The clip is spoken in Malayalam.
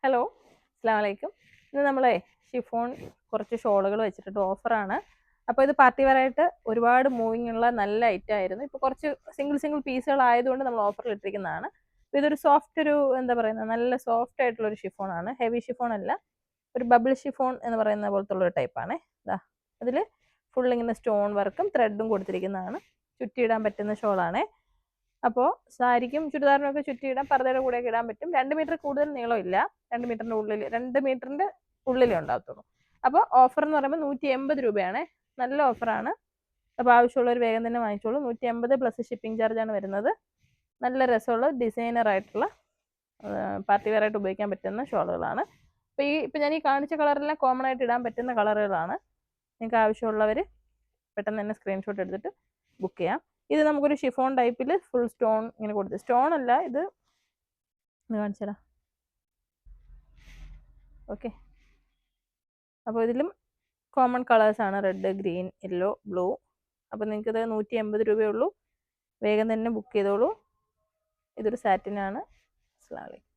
ഹലോ, അസ്സലാമു അലൈക്കും. ഇന്ന് നമ്മളെ ഷിഫോൺ കുറച്ച് ഷോളുകൾ വെച്ചിട്ട് ഓഫറാണ്. അപ്പോൾ ഇത് പാർട്ടി വെയർ ആയിട്ട് ഒരുപാട് മൂവിങ് ഉള്ള നല്ല ഐറ്റം ആയിരുന്നു. ഇപ്പോൾ കുറച്ച് സിംഗിൾ പീസുകൾ ആയതുകൊണ്ട് നമ്മൾ ഓഫറിൽ ഇട്ടിരിക്കുന്നതാണ്. അപ്പോൾ ഇതൊരു സോഫ്റ്റ് എന്താ പറയുന്നത്, നല്ല സോഫ്റ്റ് ആയിട്ടുള്ള ഒരു ഷിഫോൺ ആണ്. ഹെവി ഷിഫോൺ അല്ല, ഒരു ബബിൾ ഷിഫോൺ എന്ന് പറയുന്ന പോലത്തെ ഒരു ടൈപ്പാണ്. ഇതാ അതിൽ ഫുൾ ഇങ്ങനെ സ്റ്റോൺ വർക്കും ത്രെഡും കൊടുത്തിരിക്കുന്നതാണ്. ചുറ്റിയിടാൻ പറ്റുന്ന ഷോളാണ്. അപ്പോൾ സാരിക്കും ചുരിദാറിനൊക്കെ ചുറ്റിയിടാൻ, പർദ്ദയുടെ കൂടെയൊക്കെ ഇടാൻ പറ്റും. 2 മീറ്റർ കൂടുതൽ നീളമില്ല, 2 മീറ്ററിൻ്റെ ഉള്ളിലേ ഉണ്ടാകത്തുള്ളൂ. അപ്പോൾ ഓഫർ എന്ന് പറയുമ്പോൾ 180 രൂപയാണ്. നല്ല ഓഫറാണ്. അപ്പോൾ ആവശ്യമുള്ളവർ വേഗം തന്നെ വാങ്ങിച്ചോളൂ. 180 പ്ലസ് ഷിപ്പിംഗ് ചാർജാണ് വരുന്നത്. നല്ല രസമുള്ള ഡിസൈനർ ആയിട്ടുള്ള പാർട്ടി വെയർ ആയിട്ട് ഉപയോഗിക്കാൻ പറ്റുന്ന ഷോളുകളാണ്. അപ്പോൾ ഇപ്പം ഞാൻ ഈ കാണിച്ച കളറെല്ലാം കോമൺ ആയിട്ട് ഇടാൻ പറ്റുന്ന കളറുകളാണ്. നിങ്ങൾക്ക് ആവശ്യമുള്ളവർ പെട്ടെന്ന് തന്നെ സ്ക്രീൻഷോട്ട് എടുത്തിട്ട് ബുക്ക് ചെയ്യാം. ഇത് നമുക്കൊരു ഷിഫോൺ ടൈപ്പിൽ ഫുൾ സ്റ്റോൺ ഇങ്ങനെ കൊടുത്ത്, സ്റ്റോൺ അല്ല ഇത് കാണിച്ചതാ. ഓക്കെ, അപ്പോൾ ഇതിലും കോമൺ കളേഴ്സാണ് റെഡ്, ഗ്രീൻ, യെല്ലോ, ബ്ലൂ. അപ്പോൾ നിങ്ങൾക്കിത് 180 രൂപയേ ഉള്ളൂ. വേഗം തന്നെ ബുക്ക് ചെയ്തോളൂ. ഇതൊരു സാറ്റിനാണ്. അസ്സലാമു അലൈക്കും.